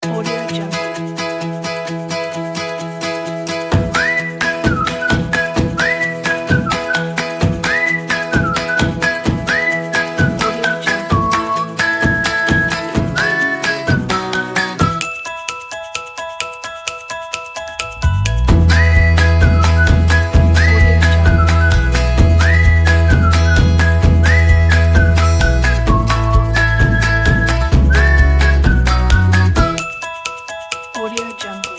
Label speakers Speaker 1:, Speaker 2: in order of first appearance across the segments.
Speaker 1: Audio Jungle. Audio Jungle. Audio Jungle. Audio Jungle.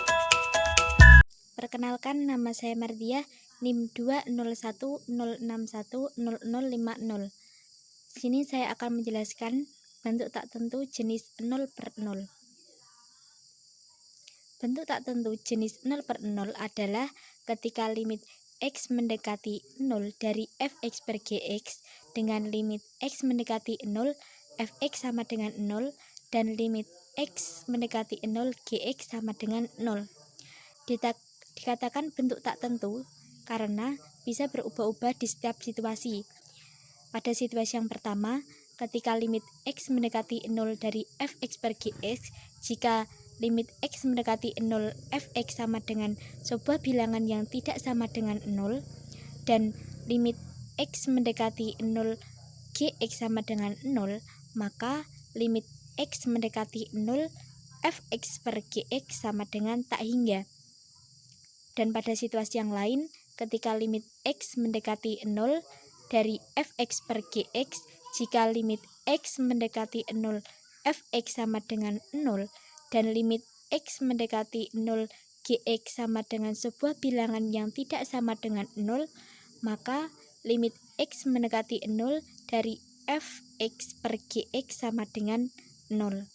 Speaker 2: Perkenalkan, nama saya Mardiah, NIM 20106100050. Di sini saya akan menjelaskan bentuk tak tentu jenis 0/0. Bentuk tak tentu jenis 0/0 adalah ketika limit x mendekati 0 dari fx per gx dengan limit x mendekati 0, fx sama dengan 0, dan limit x mendekati 0, gx sama dengan 0. Dikatakan bentuk tak tentu karena bisa berubah-ubah di setiap situasi. Pada situasi yang pertama, ketika limit x mendekati 0 dari fx per gx, jika limit x mendekati 0, fx sama dengan sebuah bilangan yang tidak sama dengan 0, dan limit x mendekati 0, gx sama dengan 0, maka limit x mendekati 0, fx per gx sama dengan tak hingga. Dan pada situasi yang lain, ketika limit x mendekati 0 dari fx per gx, jika limit x mendekati 0, fx sama dengan 0, dan limit x mendekati 0, gx sama dengan sebuah bilangan yang tidak sama dengan 0, maka limit x mendekati 0 dari fx per gx sama dengan 0.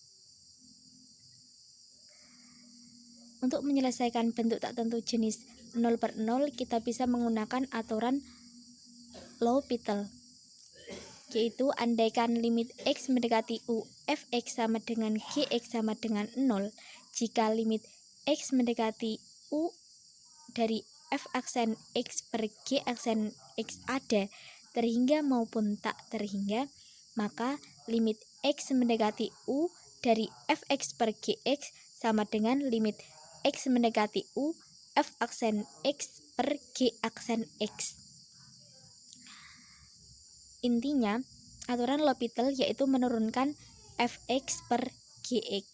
Speaker 2: Untuk menyelesaikan bentuk tak tentu jenis 0/0, kita bisa menggunakan aturan L'Hopital, yaitu andaikan limit x mendekati u, fx sama dengan gx sama dengan 0, jika limit x mendekati u dari f aksen x per g aksen x ada terhingga maupun tak terhingga, maka limit x mendekati u dari fx per gx sama dengan limit x mendekati u f aksen x per g aksen x. Intinya, aturan L'Hopital yaitu menurunkan fx per gx.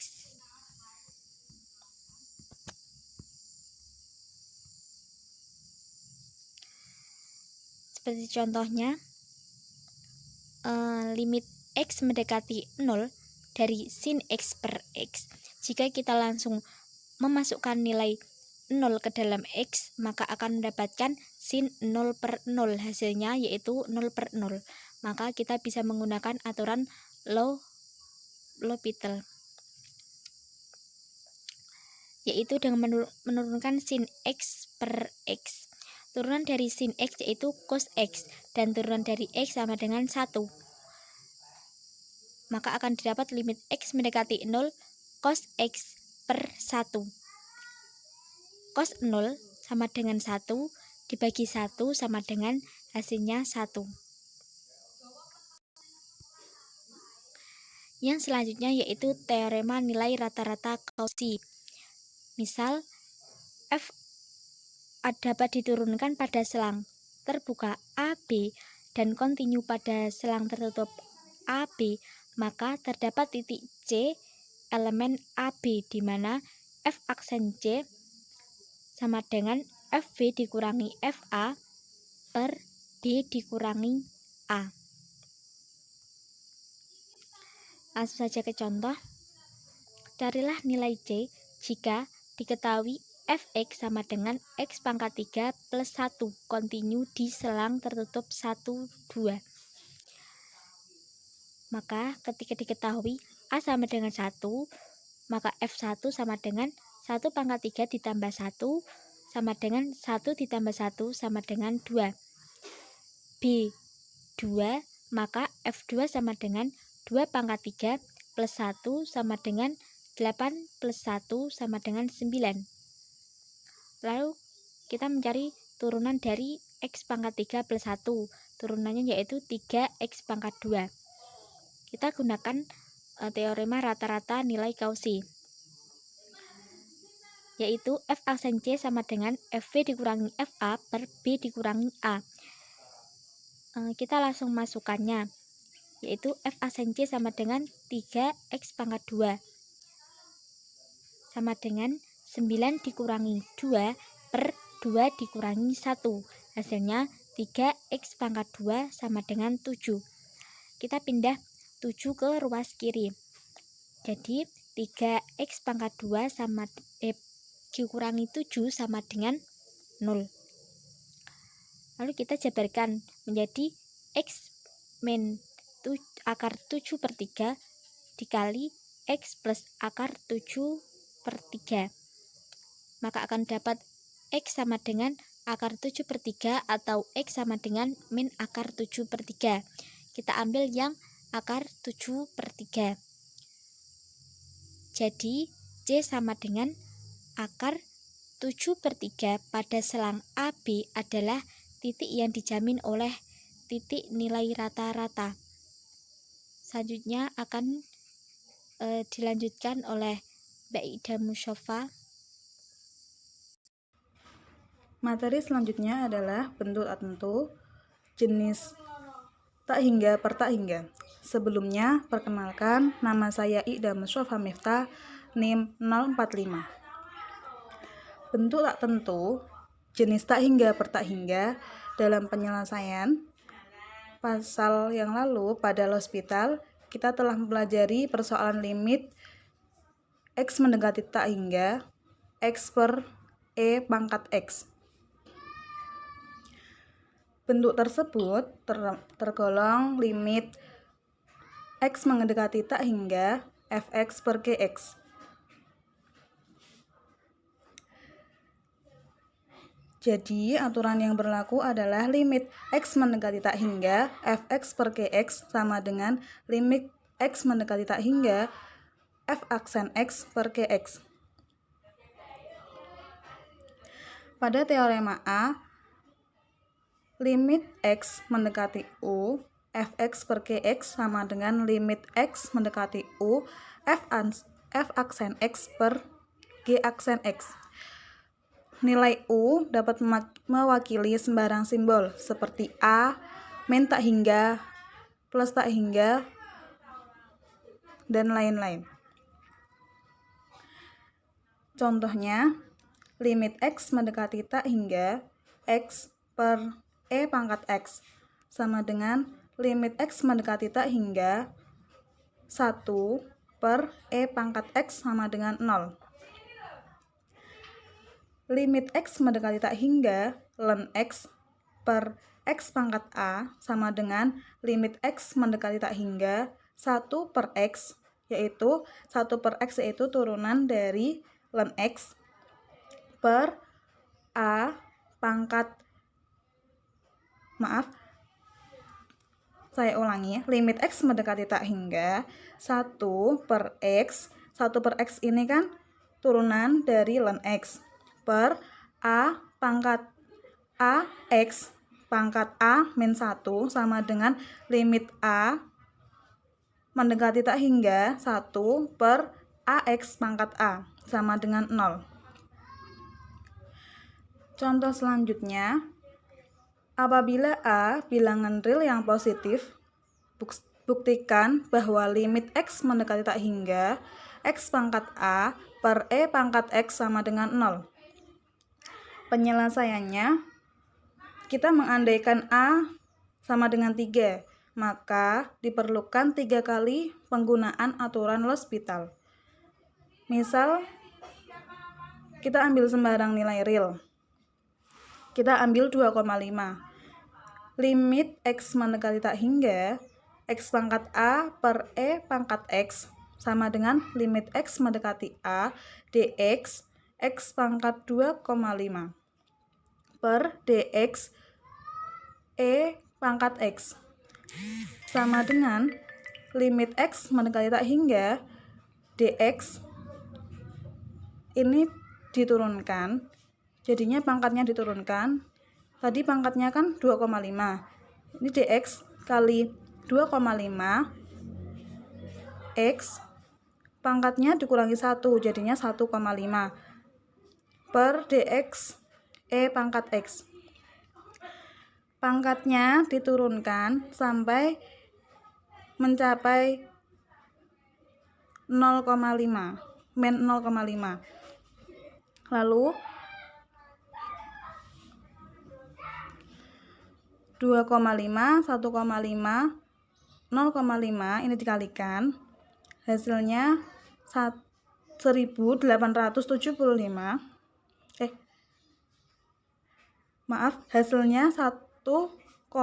Speaker 2: Seperti contohnya, limit x mendekati 0 dari sin x per x. Jika kita langsung memasukkan nilai 0 ke dalam x, maka akan mendapatkan sin 0/0, hasilnya yaitu 0/0. Maka kita bisa menggunakan aturan L'Hopital, yaitu dengan menurunkan sin x per x. Turunan dari sin x yaitu cos x, dan turunan dari x sama dengan 1. Maka akan didapat limit x mendekati 0, cos x per 1. Cos 0 sama dengan 1 dibagi 1 sama dengan hasilnya 1. Yang selanjutnya yaitu teorema nilai rata-rata Cauchy. Misal, f dapat diturunkan pada selang terbuka AB dan kontinu pada selang tertutup AB, maka terdapat titik C elemen AB di mana f aksen C sama dengan FB dikurangi FA per D dikurangi A. Langsung saja ke contoh. Carilah nilai C jika diketahui fx sama dengan x pangkat 3 plus 1 kontinu di selang tertutup 1, 2. Maka ketika diketahui A sama dengan 1, maka f1 sama dengan 1 pangkat 3 ditambah 1 sama dengan 1 ditambah 1 sama dengan 2. B 2, maka f2 sama dengan 2 pangkat 3 plus 1 sama dengan 8 plus 1 sama dengan 9. Lalu kita mencari turunan dari x pangkat 3 plus 1. Turunannya yaitu 3x pangkat 2. Kita gunakan teorema rata-rata nilai Cauchy. yaitu F aksen C sama dengan FB dikurangi FA per B dikurangi A. Kita langsung masukkannya, yaitu F aksen C sama dengan 3X pangkat 2 sama dengan 9 dikurangi 2 per 2 dikurangi 1. Hasilnya 3X pangkat 2 sama dengan 7. Kita pindah 7 ke ruas kiri. Jadi 3X pangkat 2 sama dikurangi 7 sama dengan 0. Lalu kita jabarkan menjadi X min akar 7 per 3 dikali X plus akar 7 per 3. Maka akan dapat X sama dengan akar 7 per 3 atau X sama dengan min akar 7 per 3. Kita ambil yang akar 7 per 3. Jadi C sama dengan akar 7 per 3 pada selang AB adalah titik yang dijamin oleh titik nilai rata-rata. Selanjutnya akan dilanjutkan oleh Mbak Ida Musyofa.
Speaker 3: Materi selanjutnya adalah bentuk tak tentu, jenis tak hingga per tak hingga. Sebelumnya, perkenalkan, nama saya Ida Musyofa Miftah, NIM 045. Bentuk tak tentu, jenis tak hingga per tak hingga dalam penyelesaian pasal yang lalu pada L'Hospital, kita telah mempelajari persoalan limit X mendekati tak hingga X per E pangkat X. Bentuk tersebut tergolong limit X mendekati tak hingga Fx per Gx. Jadi, aturan yang berlaku adalah limit X mendekati tak hingga Fx per Gx sama dengan limit X mendekati tak hingga F aksen X per Gx. Pada teorema A, limit X mendekati U, Fx per Gx sama dengan limit X mendekati U, F aksen X per G aksen X. Nilai U dapat mewakili sembarang simbol seperti A, min tak hingga, plus tak hingga, dan lain-lain. Contohnya, limit X mendekati tak hingga X per E pangkat X sama dengan limit X mendekati tak hingga 1 per E pangkat X sama dengan 0. Limit X mendekati tak hingga ln X per X pangkat A sama dengan limit X mendekati tak hingga 1 per X, yaitu 1 per X yaitu turunan dari ln X per A pangkat, saya ulangi, limit X mendekati tak hingga 1 per X, 1 per X ini kan turunan dari ln X per A pangkat A X pangkat A min 1 sama dengan limit A mendekati tak hingga 1 per AX pangkat A sama dengan 0. Contoh selanjutnya, apabila A bilangan real yang positif, buktikan bahwa limit X mendekati tak hingga X pangkat A per E pangkat X sama dengan 0. Penyelesaiannya, kita mengandaikan A sama dengan 3, maka diperlukan 3 kali penggunaan aturan L'Hospital. Misal, kita ambil sembarang nilai real. Kita ambil 2,5. Limit X mendekati tak hingga X pangkat A per E pangkat X sama dengan limit X mendekati A dx X pangkat 2,5 per dx E pangkat X sama dengan limit X mendekati tak hingga dx ini diturunkan, jadinya pangkatnya diturunkan. Tadi pangkatnya kan 2,5. Ini dx kali 2,5 X pangkatnya dikurangi 1, jadinya 1,5. per dx E pangkat X. Pangkatnya diturunkan sampai mencapai 0,5, min 0,5. Lalu 2,5, 1,5, 0,5 ini dikalikan, hasilnya 1875. Hasilnya 1,875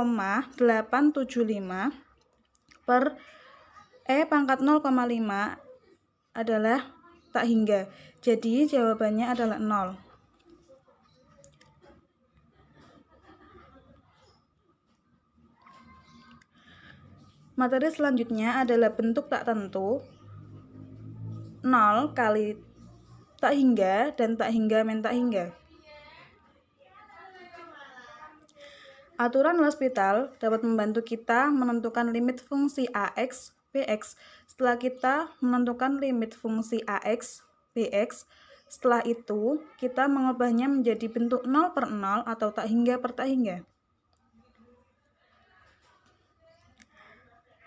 Speaker 3: per E pangkat 0,5 adalah tak hingga. Jadi jawabannya adalah 0. Materi selanjutnya adalah bentuk tak tentu 0 kali tak hingga dan tak hingga min tak hingga. Aturan L'Hospital dapat membantu kita menentukan limit fungsi AX, BX. Setelah kita menentukan limit fungsi AX, BX, setelah itu kita mengubahnya menjadi bentuk 0 per 0 atau tak hingga per tak hingga.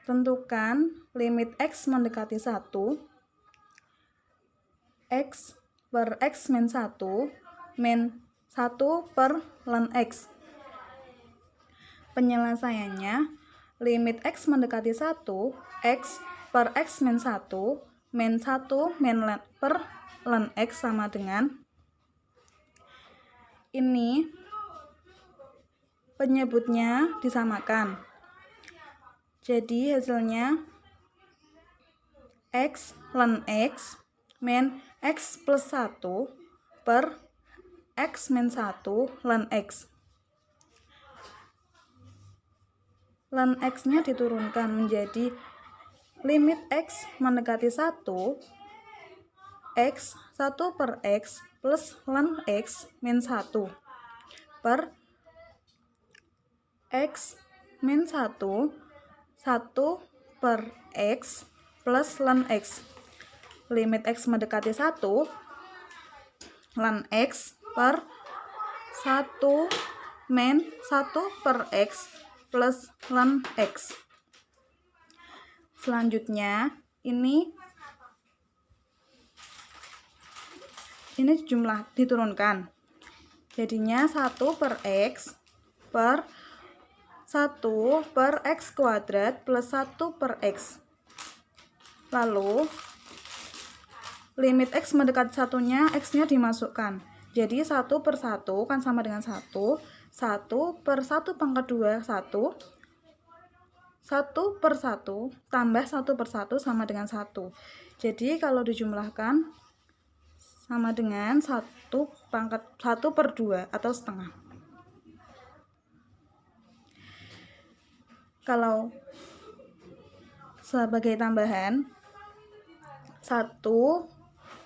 Speaker 3: Tentukan limit X mendekati 1, X per X min 1, min 1 per ln X. Penyelesaiannya, limit X mendekati 1, X per X min 1, min 1 min per ln X sama dengan ini, penyebutnya disamakan. Jadi hasilnya X ln X min X plus 1 per X min 1 ln X. Ln X-nya diturunkan menjadi limit X mendekati 1, X 1 per X plus ln X min 1 per X min 1, 1 per X plus ln X. Limit X mendekati 1, ln X per 1 min 1 per X plus ln X. Selanjutnya ini jumlah diturunkan, jadinya 1 per X per 1 per X kuadrat plus 1 per X. Lalu limit X mendekati 1-nya, X-nya dimasukkan, jadi 1 per 1 kan sama dengan 1 per 1 pangkat 2, 1 per 1 tambah 1 per 1 sama dengan 1. Jadi kalau dijumlahkan sama dengan 1 per 2 atau setengah. Kalau sebagai tambahan 1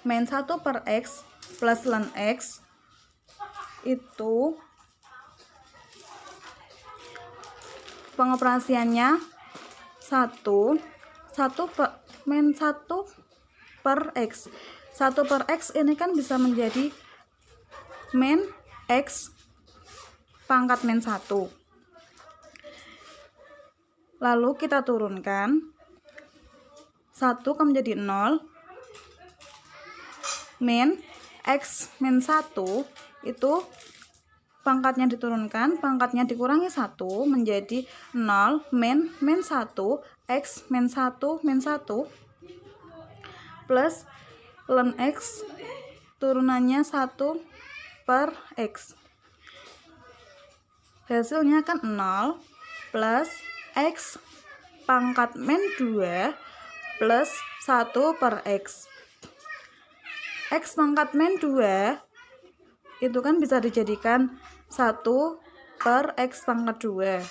Speaker 3: min 1 per X plus ln X itu pengoperasiannya 1 min 1 per X. 1 per X ini kan bisa menjadi min X pangkat min 1. Lalu kita turunkan 1 kan menjadi 0, min X min 1 itu pangkatnya diturunkan, pangkatnya dikurangi 1 menjadi 0 min 1 X min 1 min 1 plus ln X turunannya 1 per X. Hasilnya kan 0 plus X pangkat min 2 plus 1 per X. X pangkat min 2 itu kan bisa dijadikan 1 per X pangkat 2.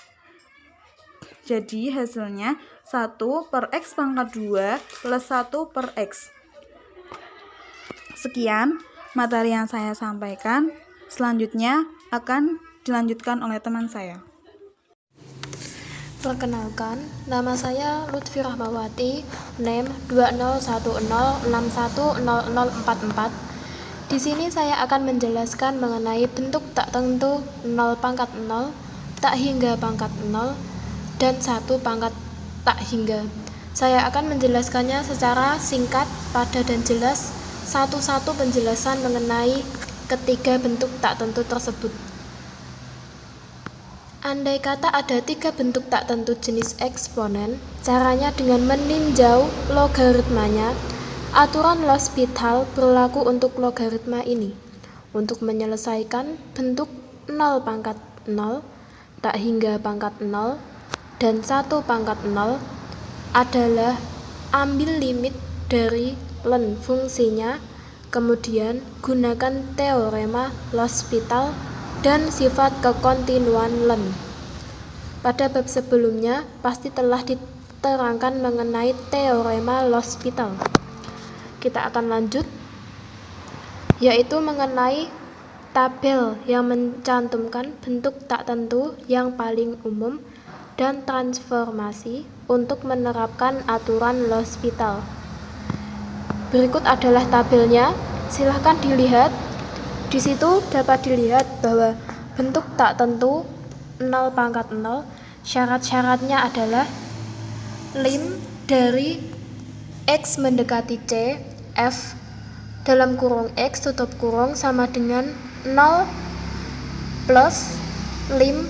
Speaker 3: Jadi hasilnya 1 per X pangkat 2 plus 1 per X. Sekian materi yang saya sampaikan. Selanjutnya akan dilanjutkan oleh teman saya.
Speaker 4: Perkenalkan, nama saya Lutfi Rahmawati, NEM 2010610044. Di sini saya akan menjelaskan mengenai bentuk tak tentu 0 pangkat 0, tak hingga pangkat 0, dan 1 pangkat tak hingga. Saya akan menjelaskannya secara singkat, padat, dan jelas, satu-satu penjelasan mengenai ketiga bentuk tak tentu tersebut. Andai kata ada 3 bentuk tak tentu jenis eksponen, caranya dengan meninjau logaritmanya. Aturan L'Hospital berlaku untuk logaritma ini. Untuk menyelesaikan bentuk 0 pangkat 0, tak hingga pangkat 0, dan 1 pangkat 0 adalah ambil limit dari len fungsinya, kemudian gunakan teorema L'Hospital dan sifat kekontinuan len. Pada bab sebelumnya pasti telah diterangkan mengenai teorema L'Hospital. Kita akan lanjut, yaitu mengenai tabel yang mencantumkan bentuk tak tentu yang paling umum dan transformasi untuk menerapkan aturan L'Hospital. Berikut adalah tabelnya, silahkan dilihat. Di situ dapat dilihat bahwa bentuk tak tentu 0 pangkat 0, syarat-syaratnya adalah lim dari X mendekati C, F dalam kurung X tutup kurung sama dengan 0 plus lim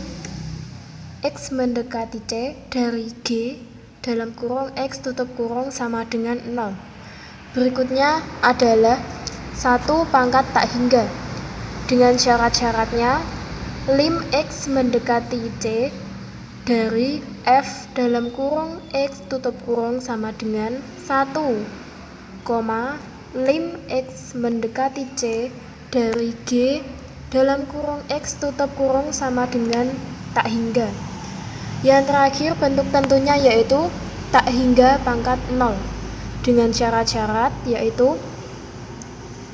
Speaker 4: X mendekati C dari G dalam kurung X tutup kurung sama dengan 0. Berikutnya adalah 1 pangkat tak hingga dengan syarat-syaratnya lim X mendekati C dari F dalam kurung X tutup kurung sama dengan 1, lim X mendekati C dari G dalam kurung X tutup kurung sama dengan tak hingga. Yang terakhir bentuk tentunya yaitu tak hingga pangkat 0 dengan syarat-syarat yaitu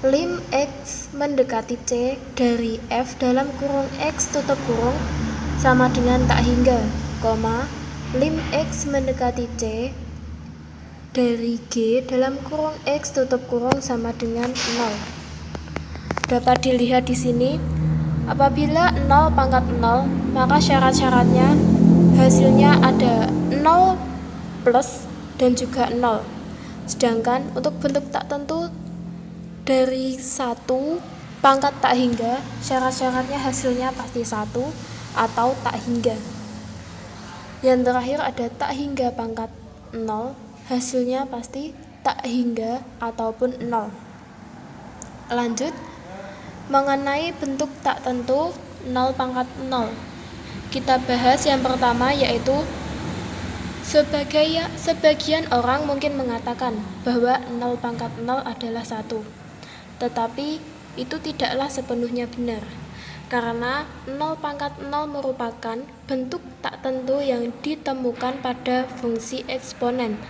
Speaker 4: lim X mendekati C dari F dalam kurung X tutup kurung sama dengan tak hingga, lim X mendekati C dari G dalam kurung X tutup kurung sama dengan 0. Dapat dilihat di sini, apabila 0 pangkat 0, maka syarat-syaratnya hasilnya ada 0 plus dan juga 0. Sedangkan untuk bentuk tak tentu dari 1 pangkat tak hingga, syarat-syaratnya hasilnya pasti 1 atau tak hingga. Yang terakhir ada tak hingga pangkat 0, hasilnya pasti tak hingga ataupun 0. Lanjut, mengenai bentuk tak tentu 0 pangkat 0. Kita bahas yang pertama yaitu sebagian orang mungkin mengatakan bahwa 0 pangkat 0 adalah 1. Tetapi itu tidaklah sepenuhnya benar. Karena 0 pangkat 0 merupakan bentuk tak tentu yang ditemukan pada fungsi eksponen.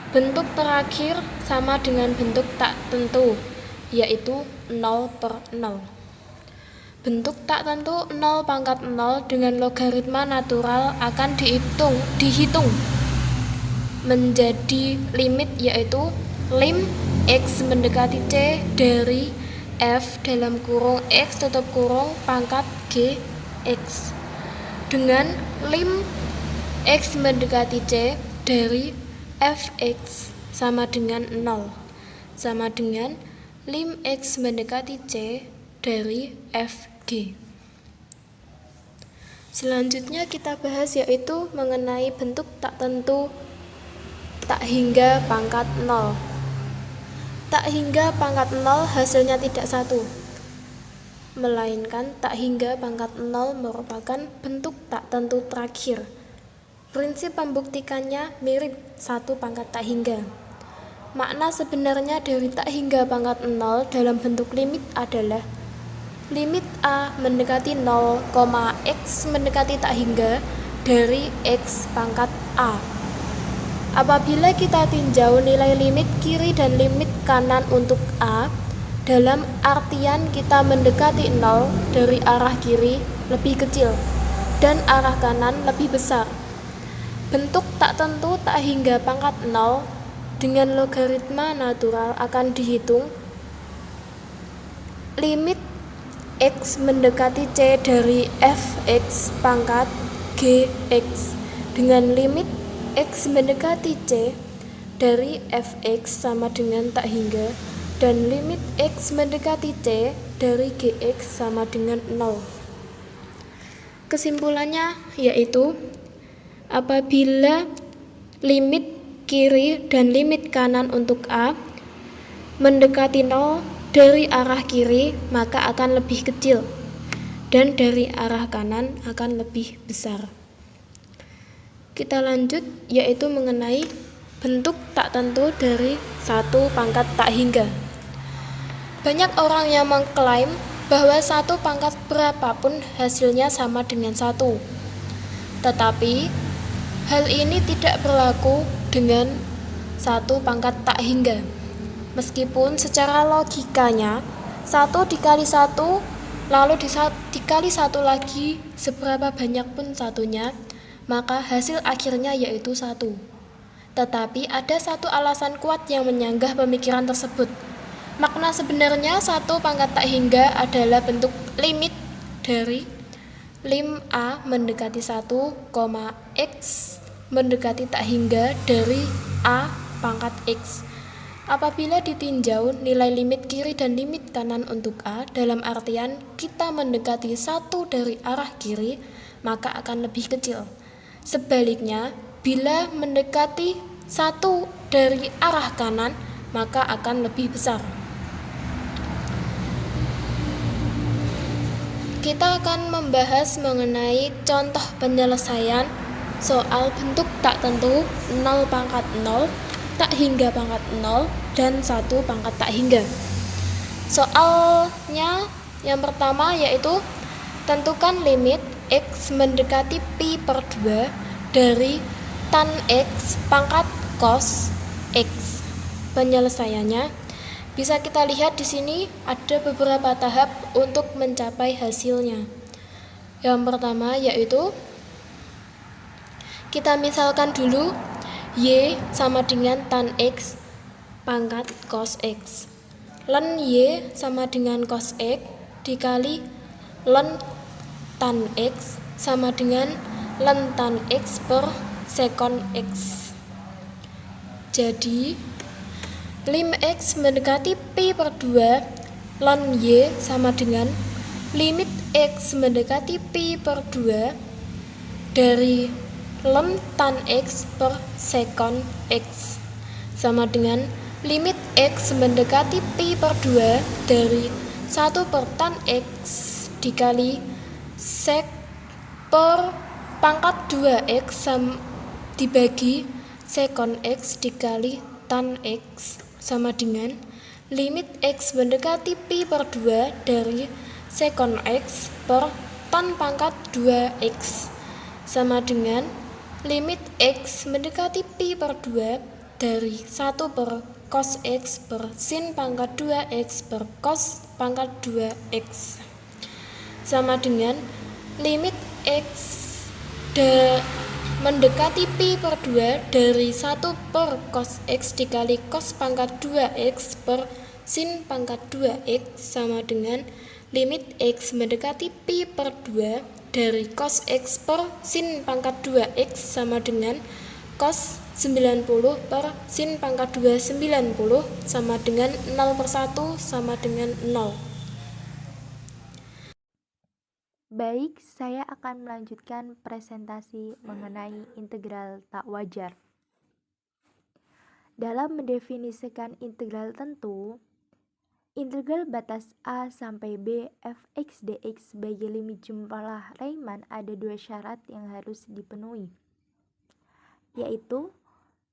Speaker 4: Bentuk terakhir sama dengan bentuk tak tentu, yaitu 0/0. Bentuk tak tentu 0 pangkat 0 dengan logaritma natural akan dihitung menjadi limit, yaitu lim X mendekati C dari F dalam kurung X tutup kurung pangkat G X dengan lim X mendekati C dari Fx sama dengan 0 sama dengan lim X mendekati C dari Fg. Selanjutnya kita bahas yaitu mengenai bentuk tak tentu tak hingga pangkat 0. Tak hingga pangkat 0 hasilnya tidak 1, melainkan tak hingga pangkat 0 merupakan bentuk tak tentu terakhir. Prinsip membuktikannya mirip 1 pangkat tak hingga. Makna sebenarnya dari tak hingga pangkat 0 dalam bentuk limit adalah limit A mendekati 0, X mendekati tak hingga dari X pangkat A. Apabila kita tinjau nilai limit kiri dan limit kanan untuk A, dalam artian kita mendekati 0 dari arah kiri lebih kecil dan arah kanan lebih besar. Bentuk tak tentu tak hingga pangkat 0 dengan logaritma natural akan dihitung limit X mendekati C dari fx pangkat Gx dengan limit X mendekati C dari fx sama dengan tak hingga dan limit X mendekati C dari Gx sama dengan 0. Kesimpulannya yaitu apabila limit kiri dan limit kanan untuk A mendekati 0 dari arah kiri maka akan lebih kecil dan dari arah kanan akan lebih besar. Kita lanjut yaitu mengenai bentuk tak tentu dari satu pangkat tak hingga. Banyak orang yang mengklaim bahwa satu pangkat berapapun hasilnya sama dengan 1. Tetapi hal ini tidak berlaku dengan satu pangkat tak hingga. Meskipun secara logikanya 1 dikali 1 lalu dikali 1 lagi seberapa banyak pun satunya, maka hasil akhirnya yaitu 1. Tetapi ada satu alasan kuat yang menyanggah pemikiran tersebut. Makna sebenarnya satu pangkat tak hingga adalah bentuk limit dari lim A mendekati 1, X mendekati tak hingga dari A pangkat X. Apabila ditinjau nilai limit kiri dan limit kanan untuk A dalam artian kita mendekati 1 dari arah kiri, maka akan lebih kecil. Sebaliknya, bila mendekati 1 dari arah kanan, maka akan lebih besar. Kita akan membahas mengenai contoh penyelesaian soal bentuk tak tentu 0 pangkat 0, tak hingga pangkat 0, dan 1 pangkat tak hingga. Soalnya yang pertama yaitu tentukan limit X mendekati pi per 2 dari tan X pangkat cos X. Penyelesaiannya bisa kita lihat di sini ada beberapa tahap untuk mencapai hasilnya. Yang pertama yaitu kita misalkan dulu Y sama dengan tan X pangkat cos X. Len Y sama dengan cos X dikali len tan X sama dengan len tan X per sekon X. Jadi lim X mendekati pi per 2 len Y sama dengan limit X mendekati pi per 2 dari len tan X per sekon X sama dengan limit X mendekati pi per 2 dari 1 per tan X dikali sek per pangkat 2X dibagi sekon X dikali tan X sama dengan limit X mendekati pi per 2 dari sekon X per tan pangkat 2X sama dengan limit X mendekati pi per 2 dari 1 per cos X per sin pangkat 2X per cos pangkat 2X sama dengan limit X mendekati pi per 2 dari 1 per cos X dikali cos pangkat 2X per sin pangkat 2X sama dengan limit X mendekati pi per 2 dari cos X per sin pangkat 2X sama dengan cos 90 per sin pangkat 2 90 sama dengan 0 per 1 sama dengan 0.
Speaker 2: Baik, saya akan melanjutkan presentasi mengenai integral tak wajar. Dalam mendefinisikan integral tentu, integral batas A sampai B fx dx sebagai limit jumlah Riemann ada dua syarat yang harus dipenuhi, yaitu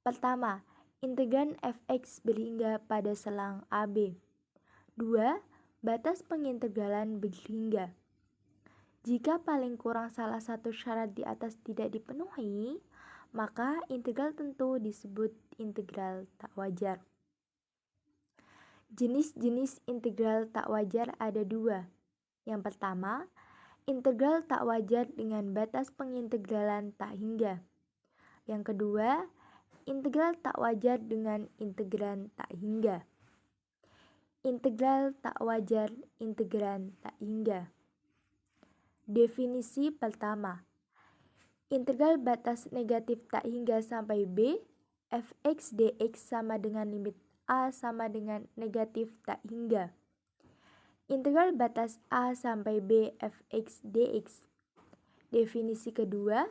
Speaker 2: pertama, integran fx berhingga pada selang AB. 2. Batas pengintegralan berhingga. Jika paling kurang salah satu syarat di atas tidak dipenuhi, maka integral tentu disebut integral tak wajar. Jenis-jenis integral tak wajar ada dua. Yang pertama, integral tak wajar dengan batas pengintegralan tak hingga. Yang kedua, integral tak wajar dengan integran tak hingga.
Speaker 4: Integral tak wajar integran tak hingga. Definisi pertama. Integral batas negatif tak hingga sampai b, fx dx sama dengan limit a sama dengan negatif tak hingga. Integral batas a sampai b fx dx. Definisi kedua.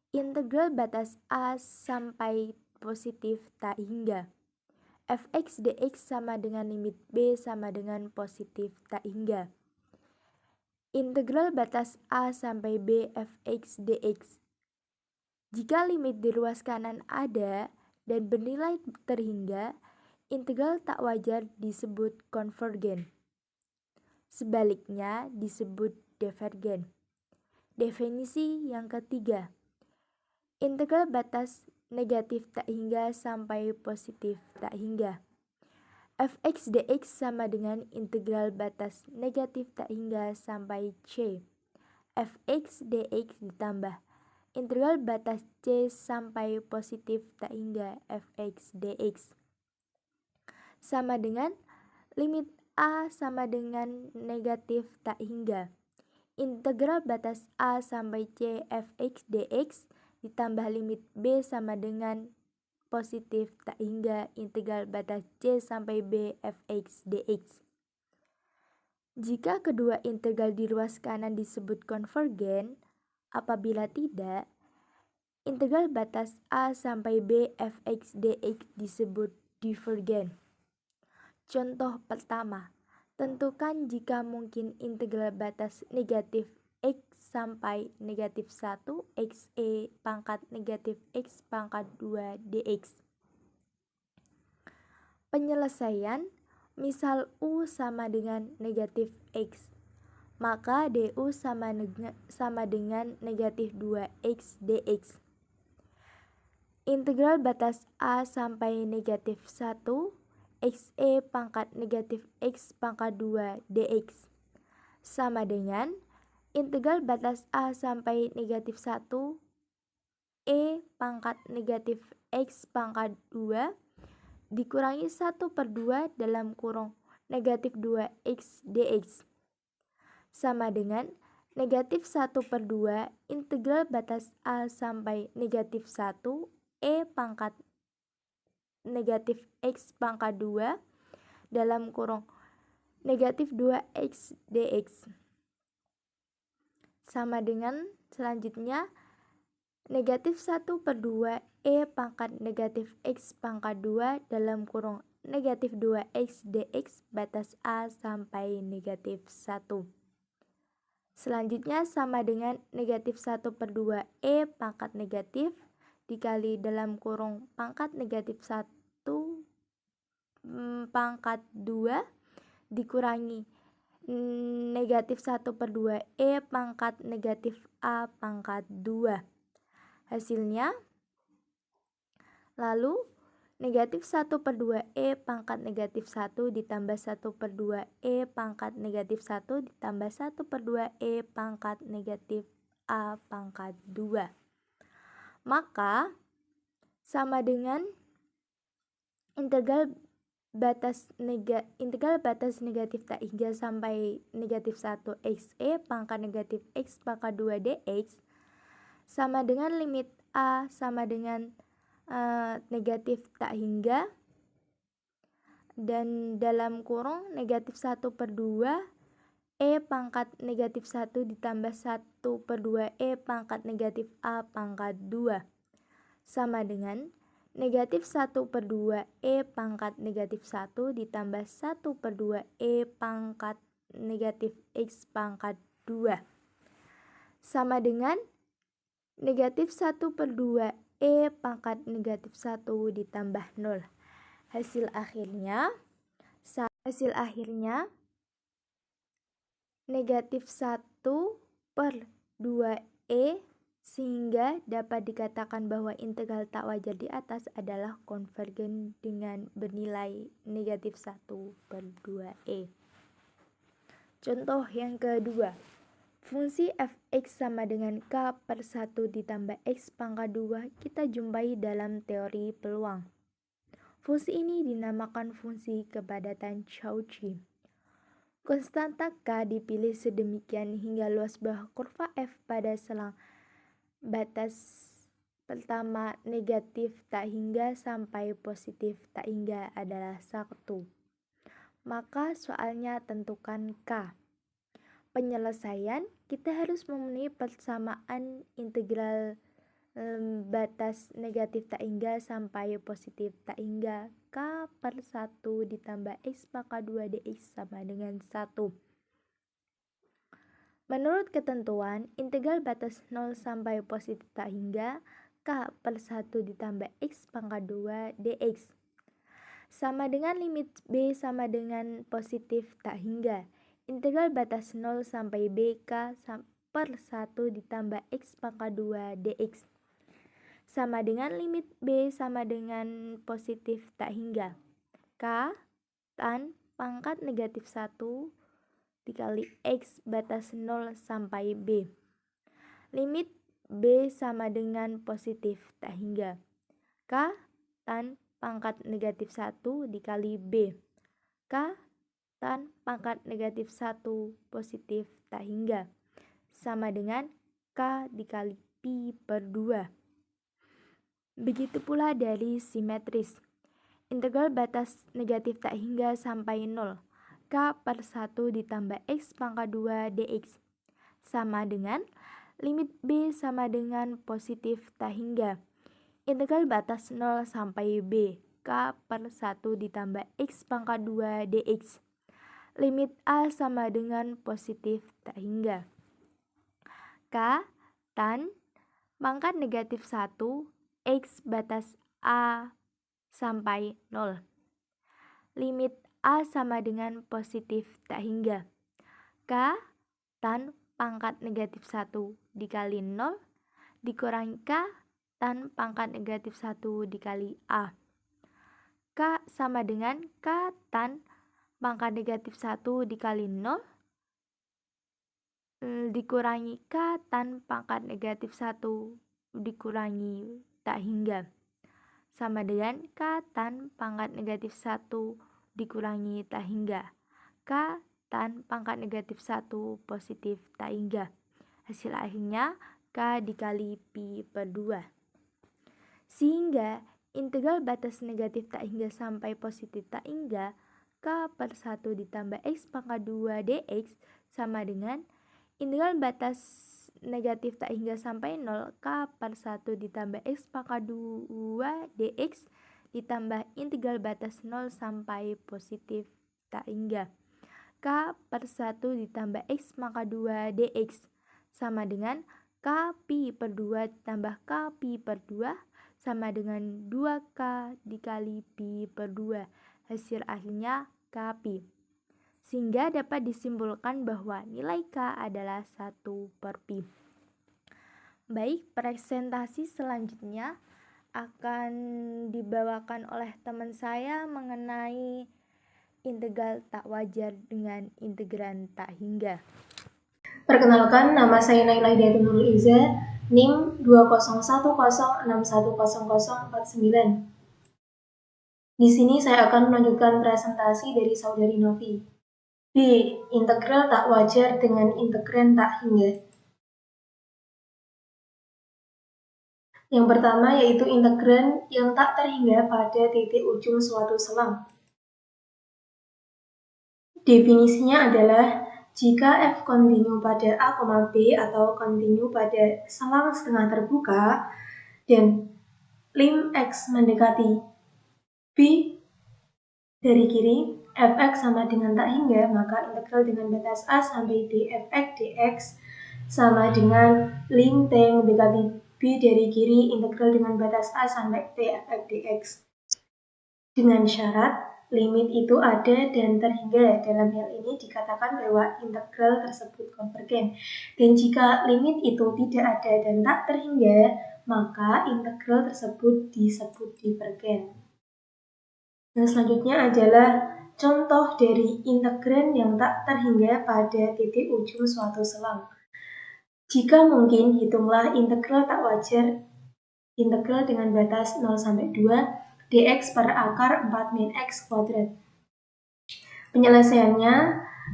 Speaker 4: Integral batas a sampai positif tak hingga. Fx dx sama dengan limit b sama dengan positif tak hingga. Integral batas a sampai b fx dx. Jika limit di ruas kanan ada dan bernilai terhingga, integral tak wajar disebut konvergen. Sebaliknya disebut divergen. Definisi yang ketiga. Integral batas negatif tak hingga sampai positif tak hingga. Fx dx sama dengan integral batas negatif tak hingga sampai c. Fx dx ditambah integral batas c sampai positif tak hingga fx dx. Sama dengan limit a sama dengan negatif tak hingga. Integral batas a sampai c fx dx ditambah limit b sama dengan positif tak hingga integral batas c sampai b fx dx. Jika kedua integral di ruas kanan disebut konvergen, apabila tidak, integral batas a sampai b fx dx disebut divergen. Contoh pertama, tentukan jika mungkin integral batas negatif x sampai negatif 1 xe pangkat negatif x pangkat 2 dx. Penyelesaian, misal u sama dengan negatif x, maka du sama dengan negatif 2x dx. Integral batas a sampai negatif 1 xe pangkat negatif x pangkat 2 dx sama dengan integral batas a sampai negatif 1 e pangkat negatif x pangkat 2 dikurangi 1/2 dalam kurung negatif 2x dx sama dengan negatif 1/2 integral batas a sampai negatif 1 e pangkat negatif x pangkat 2 dalam kurung negatif 2x dx sama dengan selanjutnya negatif 1/2 e pangkat negatif x pangkat 2 dalam kurung negatif 2x dx batas a sampai negatif 1. Selanjutnya sama dengan negatif 1/2 e pangkat negatif dikali dalam kurung pangkat negatif 1 pangkat 2 dikurangi negatif 1/2 e pangkat negatif a pangkat 2. Hasilnya, lalu negatif 1/2 e pangkat negatif 1 ditambah 1/2 e pangkat negatif 1 ditambah 1/2 e pangkat negatif a pangkat 2. Maka, sama dengan integral batas negatif tak hingga sampai negatif 1 xe pangkat negatif x pangkat 2 dx sama dengan limit a sama dengan negatif tak hingga dan dalam kurung negatif 1/2 e pangkat negatif 1 ditambah 1/2 e pangkat negatif a pangkat 2 sama dengan negatif 1/2 e pangkat negatif 1 ditambah 1/2 e pangkat negatif x pangkat 2 sama dengan negatif 1/2 e pangkat negatif 1 ditambah 0. Hasil akhirnya negatif 1/2e sehingga dapat dikatakan bahwa integral tak wajar di atas adalah konvergen dengan bernilai negatif 1/2e. Contoh yang kedua, fungsi fx sama dengan k/1 ditambah x pangkat 2 kita jumpai dalam teori peluang.
Speaker 2: Fungsi ini dinamakan fungsi kepadatan Cauchy. Konstanta K dipilih sedemikian hingga luas bahwa kurva F pada selang batas pertama negatif tak hingga sampai positif tak hingga adalah 1. Maka soalnya tentukan K. Penyelesaian, kita harus memenuhi persamaan integral batas negatif tak hingga sampai positif tak hingga K per 1 ditambah X pangkat 2 dx sama dengan 1. Menurut ketentuan, integral batas 0 sampai positif tak hingga K per 1 ditambah X pangkat 2 dx sama dengan limit B sama dengan positif tak hingga integral batas 0 sampai B K per 1 ditambah X pangkat 2 dx sama dengan limit B sama dengan positif tak hingga K tan pangkat negatif 1 dikali X batas 0 sampai B. Limit B sama dengan positif tak hingga K tan pangkat negatif 1 dikali B. K tan pangkat negatif 1 positif tak hingga sama dengan K dikali pi per 2. Begitu pula dari simetris. Integral batas negatif tak hingga sampai 0. K per 1 ditambah X pangkat 2 dx. Sama dengan limit B sama dengan positif tak hingga. Integral batas 0 sampai B. K per 1 ditambah X pangkat 2 dx. Limit A sama dengan positif tak hingga. K tan pangkat negatif 1 X batas A sampai 0. Limit A sama dengan positif tak hingga K tan pangkat negatif 1 dikali 0 dikurangi K tan pangkat negatif 1 dikali A. K sama dengan K tan pangkat negatif 1 dikali 0 dikurangi K tan pangkat negatif 1 dikurangi tak hingga sama dengan K tan pangkat negatif 1 dikurangi tak hingga K tan pangkat negatif 1 positif tak hingga. Hasil akhirnya K dikali pi per 2. Sehingga integral batas negatif tak hingga sampai positif tak hingga K per 1 ditambah X pangkat 2 dx sama dengan integral batas negatif tak hingga sampai 0 K per 1 ditambah X pangkat 2 dx ditambah integral batas 0 sampai positif tak hingga K per 1 ditambah X pangkat 2 dx sama dengan K pi per 2 ditambah K pi per 2 sama dengan 2K dikali pi per 2. Hasil akhirnya K pi. Sehingga dapat disimpulkan bahwa nilai K adalah 1 per pi. Baik, presentasi selanjutnya akan dibawakan oleh teman saya mengenai integral tak wajar dengan integran tak hingga.
Speaker 4: Perkenalkan, nama saya Naila Hidayatul Nurul Iza, NIM 20106100049. Di sini saya akan menunjukkan presentasi dari saudari Novi. B. Integral tak wajar dengan integran tak hingga. Yang pertama yaitu integran yang tak terhingga pada titik ujung suatu selang. Definisinya adalah jika F kontinu pada A, B atau kontinu pada selang setengah terbuka dan lim X mendekati B dari kiri, Fx sama dengan tak hingga, maka integral dengan batas A sampai D Fx dx sama dengan lim T mendekati B dari kiri, integral dengan batas A sampai T Fx dx. Dengan syarat limit itu ada dan terhingga. Dalam hal ini dikatakan bahwa integral tersebut konvergen. Dan jika limit itu tidak ada dan tak terhingga, maka integral tersebut disebut divergen. Yang selanjutnya adalah contoh dari integran yang tak terhingga pada titik ujung suatu selang. Jika mungkin, hitunglah integral tak wajar integral dengan batas 0 sampai 2 dx per akar 4 min x kuadrat. Penyelesaiannya,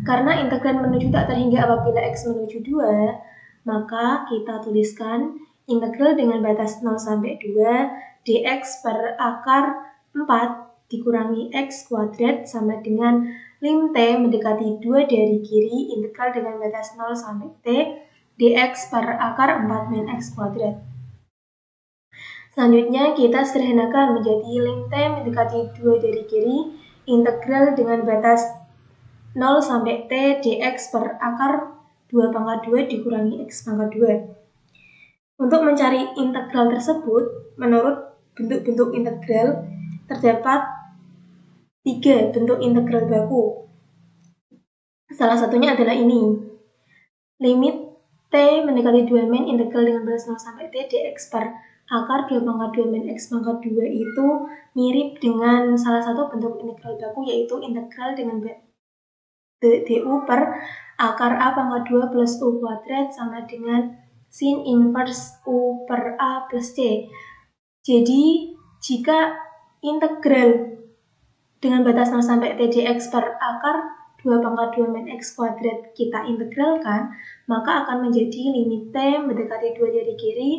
Speaker 4: karena integran menuju tak terhingga apabila x menuju 2, maka kita tuliskan integral dengan batas 0 sampai 2 dx per akar 4 dikurangi x kuadrat sama dengan lim t mendekati 2 dari kiri integral dengan batas 0 sampai t dx per akar 4 min x kuadrat. Selanjutnya kita sederhanakan menjadi lim t mendekati 2 dari kiri integral dengan batas 0 sampai t dx per akar 2 pangkat 2 dikurangi x pangkat 2. Untuk mencari integral tersebut, menurut bentuk-bentuk integral, terdapat 3 bentuk integral baku. Salah satunya adalah ini. Limit t mendekati 2 min integral dengan batas 0 sampai t dx per akar 2 pangkat 2 min x pangkat 2 itu mirip dengan salah satu bentuk integral baku, yaitu integral dengan du per akar a pangkat 2 plus u kuadrat sama dengan sin inverse u per a plus c. Jadi, jika integral dengan batas 0 sampai t dx per akar 2 pangkat 2 min x kuadrat kita integralkan, maka akan menjadi limit t mendekati 2 dari kiri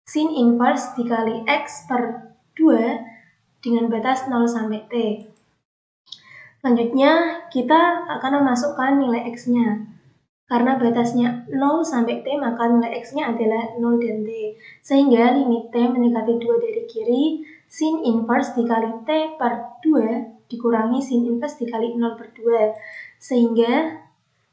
Speaker 4: sin inverse dikali x per 2 dengan batas 0 sampai t. Selanjutnya, kita akan memasukkan nilai x-nya. Karena batasnya 0 sampai t, maka nilai x-nya adalah 0 dan t. Sehingga limit t mendekati 2 dari kiri, sin inverse dikali t per 2 dikurangi sin inverse dikali 0 per 2. Sehingga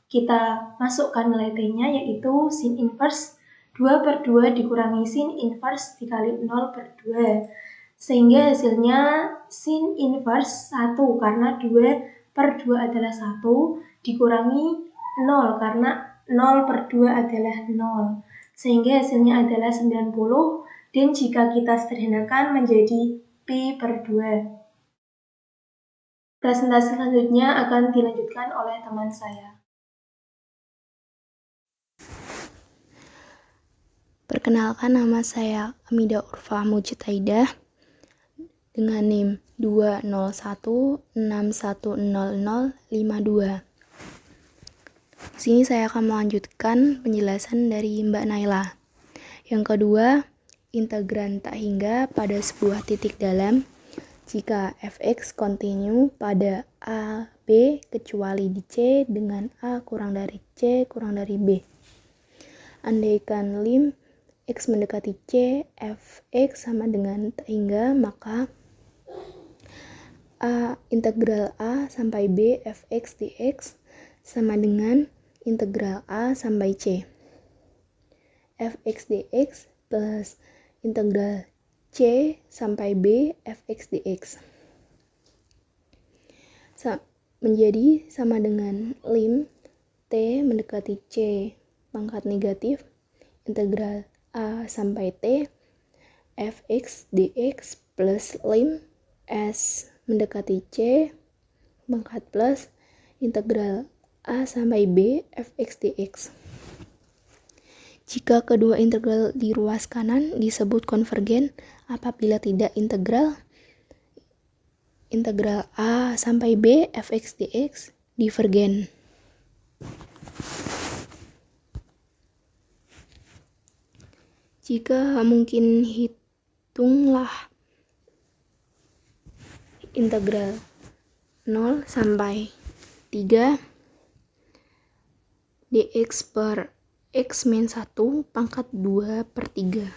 Speaker 4: kita masukkan nilai t-nya, yaitu sin inverse 2 per 2 dikurangi sin inverse dikali 0 per 2. Sehingga hasilnya sin inverse 1 karena 2 per 2 adalah 1 dikurangi 0 karena 0 per 2 adalah 0. Sehingga hasilnya adalah 90 dan jika kita sederhanakan menjadi pi per 2. Presentasi selanjutnya akan dilanjutkan oleh teman saya.
Speaker 5: Perkenalkan, nama saya Amida Urfa Mujitaidah dengan NIM 201610052. Di sini saya akan melanjutkan penjelasan dari Mbak Naila. Yang kedua, integran tak hingga pada sebuah titik dalam jika fx kontinu pada a, b kecuali di c dengan a kurang dari c kurang dari b. Andaikan lim x mendekati c, fx sama dengan tak hingga, maka integral a sampai b fx dx sama dengan integral a sampai c fx dx plus integral c sampai b fx dx menjadi sama dengan lim t mendekati c pangkat negatif integral a sampai t fx dx plus lim s mendekati c pangkat plus integral a sampai b fx dx. Jika kedua integral di ruas kanan disebut konvergen apabila tidak integral a sampai b fx dx divergen. Jika mungkin, hitunglah integral 0 sampai 3 dx per x min 1 pangkat 2 per 3.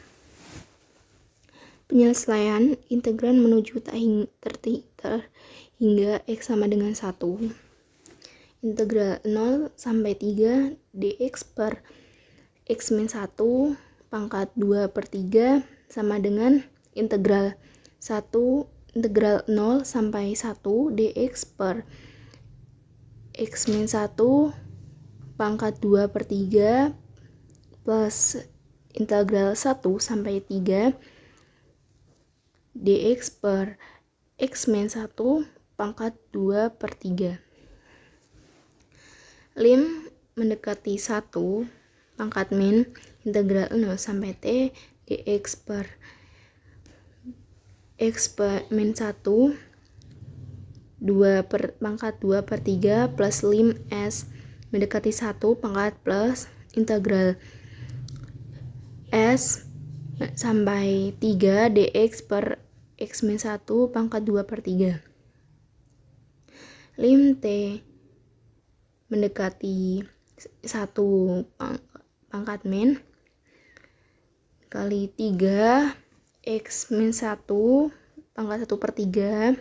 Speaker 5: Penyelesaian integran menuju hingga x sama dengan 1. Integral 0 sampai 3 dx per x min 1 pangkat 2 per 3 sama dengan integral 0 sampai 1 dx per x min 1 pangkat 2 per 3 plus integral 1 sampai 3 dx per x min 1 pangkat 2 per 3. Lim mendekati 1 pangkat min integral 0 sampai t dx per X min 1 pangkat 2/3 plus lim S mendekati 1 pangkat plus integral S sampai 3 dx per X min 1 pangkat 2/3. Lim T mendekati 1 pangkat min kali 3 X min 1 pangkat 1/3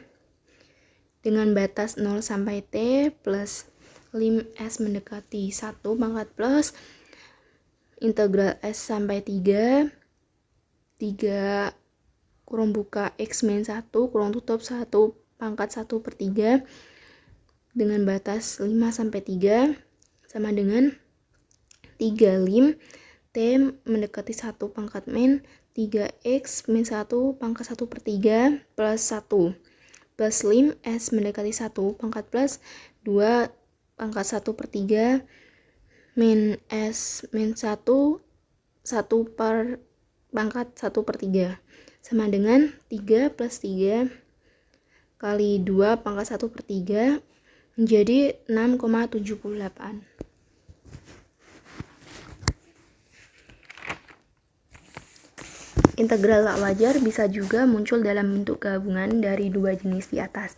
Speaker 5: dengan batas 0 sampai T plus lim S mendekati 1 pangkat plus integral S sampai 3 kurung buka X min 1 kurung tutup 1 pangkat 1/3 dengan batas 5 sampai 3 sama dengan 3 lim T mendekati 1 pangkat min 3x min 1 pangkat 1/3 plus 1 plus lim S mendekati 1 pangkat plus 2 pangkat 1/3 min S min 1 per pangkat 1/3 sama dengan 3 plus 3 kali 2 pangkat 1/3 menjadi 6,78. Integral tak wajar bisa juga muncul dalam bentuk gabungan dari dua jenis di atas,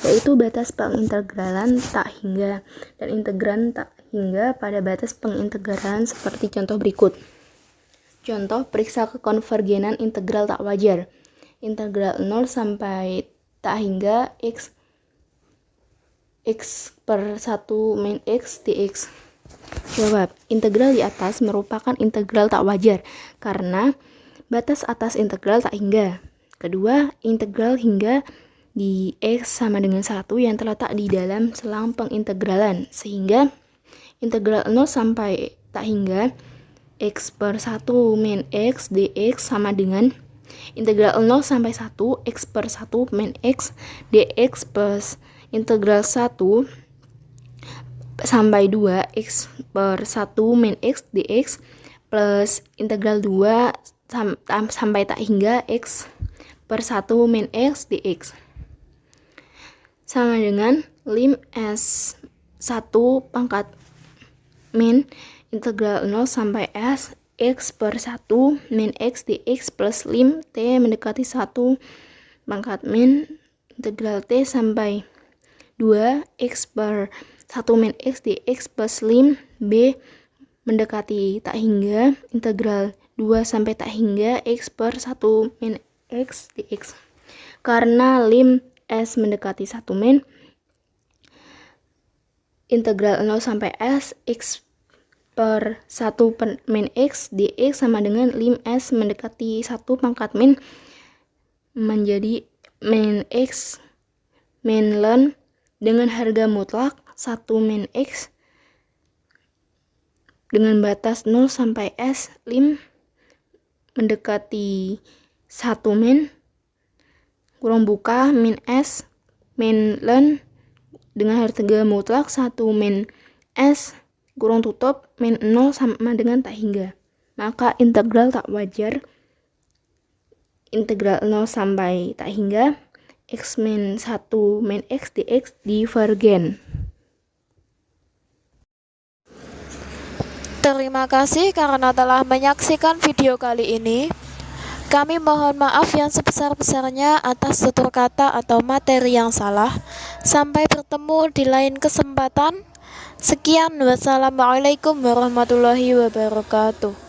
Speaker 5: yaitu batas pengintegralan tak hingga dan integran tak hingga pada batas pengintegralan seperti contoh berikut. Contoh, periksa kekonvergenan integral tak wajar. Integral 0 sampai tak hingga x per 1 min x dx. Jawab, integral di atas merupakan integral tak wajar karena batas atas integral tak hingga. Kedua, integral hingga di X sama dengan 1 yang terletak di dalam selang pengintegralan, sehingga integral 0 sampai tak hingga X per 1 min X dx sama dengan integral 0 sampai 1 X per 1 min X dx plus integral 1 sampai 2 X per 1 min X dx plus integral 2 sampai tak hingga X per 1 min X dx sama dengan lim S 1 pangkat min integral 0 sampai S X per 1 min X dx plus lim T mendekati 1 pangkat min integral T sampai 2 X per 1 min X dx plus lim B mendekati tak hingga integral 2 sampai tak hingga X per 1 min X dx. Karena lim S mendekati 1 min integral 0 sampai S X per 1 min X dx sama dengan lim S mendekati 1 pangkat min menjadi min X min ln dengan harga mutlak 1 min X dengan batas 0 sampai S lim mendekati 1 min kurung buka min S min ln dengan harga mutlak 1 min S kurung tutup min 0 sama dengan tak hingga. Maka integral tak wajar integral 0 sampai tak hingga X min 1 min X dx divergen.
Speaker 4: Terima kasih karena telah menyaksikan video kali ini. Kami mohon maaf yang sebesar-besarnya atas tutur kata atau materi yang salah. Sampai bertemu di lain kesempatan. Sekian, wassalamualaikum warahmatullahi wabarakatuh.